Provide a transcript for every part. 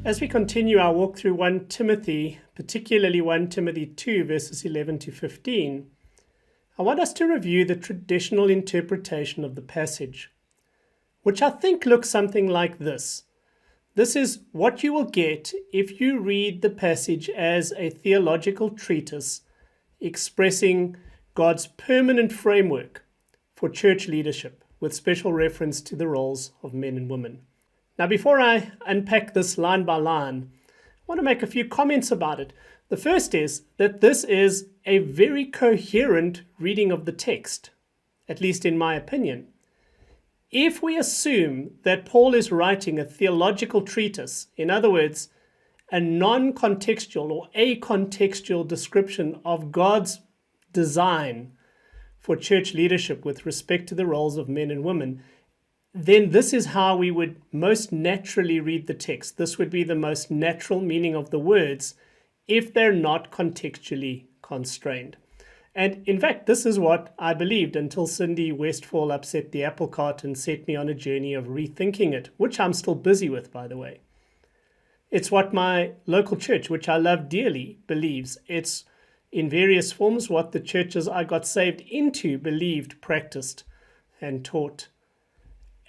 As we continue our walk through 1 Timothy, particularly 1 Timothy 2, verses 11 to 15, I want us to review the traditional interpretation of the passage, which I think looks something like this. This is what you will get if you read the passage as a theological treatise expressing God's permanent framework for church leadership, with special reference to the roles of men and women. Now, before I unpack this line by line, I want to make a few comments about it. The first is that this is a very coherent reading of the text, at least in my opinion. If we assume that Paul is writing a theological treatise, in other words, a non-contextual or acontextual description of God's design for church leadership with respect to the roles of men and women, then this is how we would most naturally read the text. This would be the most natural meaning of the words if they're not contextually constrained. And in fact, this is what I believed until Cindy Westfall upset the apple cart and set me on a journey of rethinking it, which I'm still busy with, by the way. It's what my local church, which I love dearly, believes. It's in various forms what the churches I got saved into believed, practiced, and taught.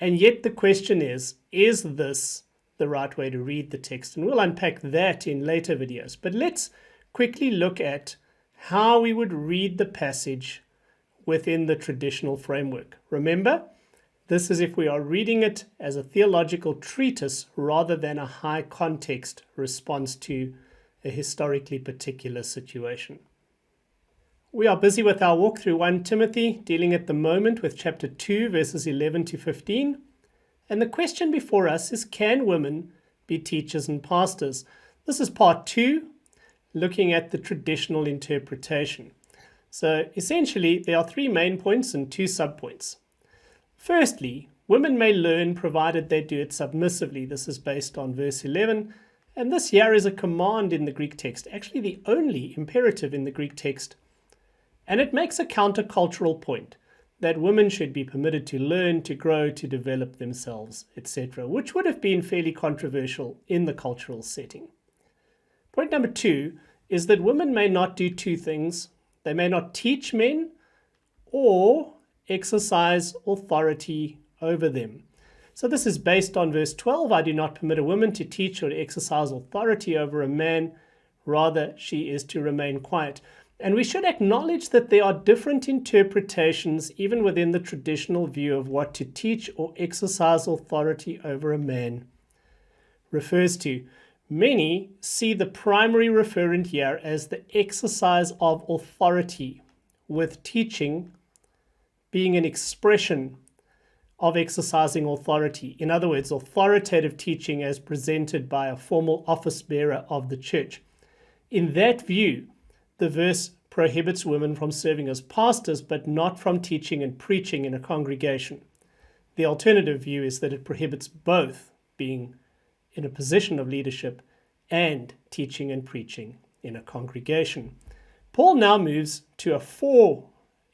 And yet the question is this the right way to read the text? And we'll unpack that in later videos. But let's quickly look at how we would read the passage within the traditional framework. Remember, this is if we are reading it as a theological treatise rather than a high context response to a historically particular situation. We are busy with our walk through 1 Timothy, dealing at the moment with chapter 2, verses 11 to 15. And the question before us is, can women be teachers and pastors? This is part 2, looking at the traditional interpretation. So essentially, there are 3 main points and 2 subpoints. Firstly, women may learn provided they do it submissively. This is based on verse 11. And this here is a command in the Greek text, actually the only imperative in the Greek text. And it makes a countercultural point that women should be permitted to learn, to grow, to develop themselves, etc., which would have been fairly controversial in the cultural setting. Point number 2 is that women may not do 2 things. They may not teach men or exercise authority over them. So this is based on verse 12. I do not permit a woman to teach or to exercise authority over a man. Rather, she is to remain quiet. And we should acknowledge that there are different interpretations even within the traditional view of what to teach or exercise authority over a man refers to. Many see the primary referent here as the exercise of authority, with teaching being an expression of exercising authority. In other words, authoritative teaching as presented by a formal office bearer of the church. In that view, the verse prohibits women from serving as pastors, but not from teaching and preaching in a congregation. The alternative view is that it prohibits both being in a position of leadership and teaching and preaching in a congregation. Paul now moves to a 4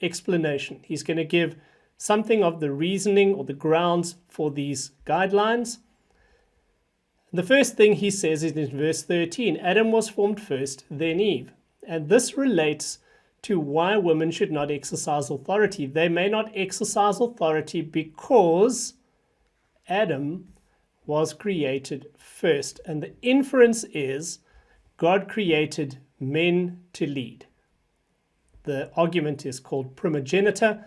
explanation. He's going to give something of the reasoning or the grounds for these guidelines. The first thing he says is in verse 13, Adam was formed first, then Eve. And this relates to why women should not exercise authority. They may not exercise authority because Adam was created first. And the inference is God created men to lead. The argument is called primogeniture,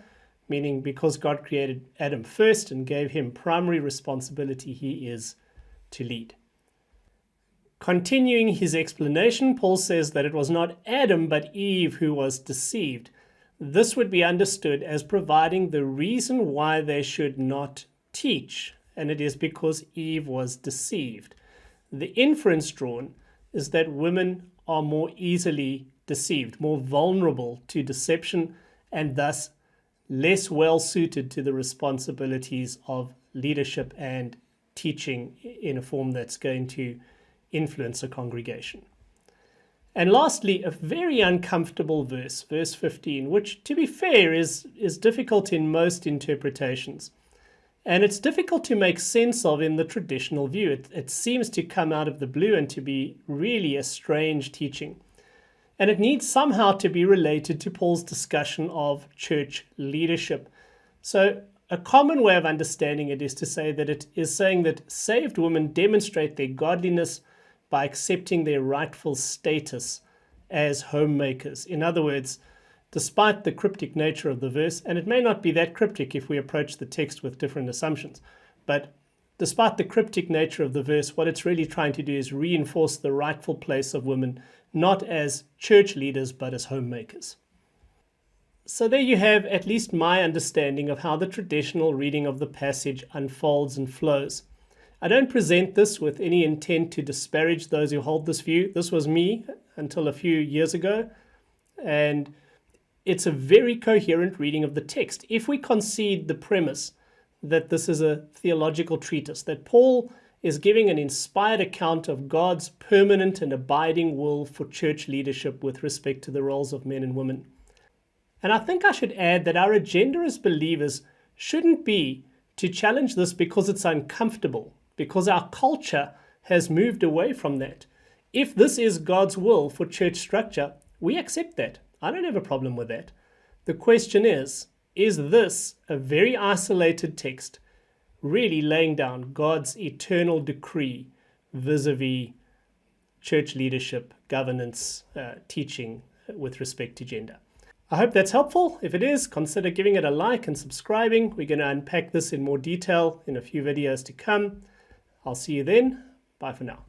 meaning because God created Adam first and gave him primary responsibility, he is to lead. Continuing his explanation, Paul says that it was not Adam but Eve who was deceived. This would be understood as providing the reason why they should not teach, and it is because Eve was deceived. The inference drawn is that women are more easily deceived, more vulnerable to deception, and thus less well suited to the responsibilities of leadership and teaching in a form that's going to influence a congregation. And lastly, a very uncomfortable verse, verse 15, which, to be fair, is difficult in most interpretations. And it's difficult to make sense of in the traditional view. It seems to come out of the blue and to be really a strange teaching. And it needs somehow to be related to Paul's discussion of church leadership. So a common way of understanding it is to say that it is saying that saved women demonstrate their godliness by accepting their rightful status as homemakers. In other words, despite the cryptic nature of the verse, and it may not be that cryptic if we approach the text with different assumptions, but despite the cryptic nature of the verse, what it's really trying to do is reinforce the rightful place of women, not as church leaders, but as homemakers. So there you have at least my understanding of how the traditional reading of the passage unfolds and flows. I don't present this with any intent to disparage those who hold this view. This was me until a few years ago, and it's a very coherent reading of the text. If we concede the premise that this is a theological treatise, that Paul is giving an inspired account of God's permanent and abiding will for church leadership with respect to the roles of men and women. And I think I should add that our agenda as believers shouldn't be to challenge this because it's uncomfortable, because our culture has moved away from that. If this is God's will for church structure, we accept that. I don't have a problem with that. The question is this a very isolated text really laying down God's eternal decree vis-a-vis church leadership, governance, teaching with respect to gender? I hope that's helpful. If it is, consider giving it a like and subscribing. We're going to unpack this in more detail in a few videos to come. I'll see you then. Bye for now.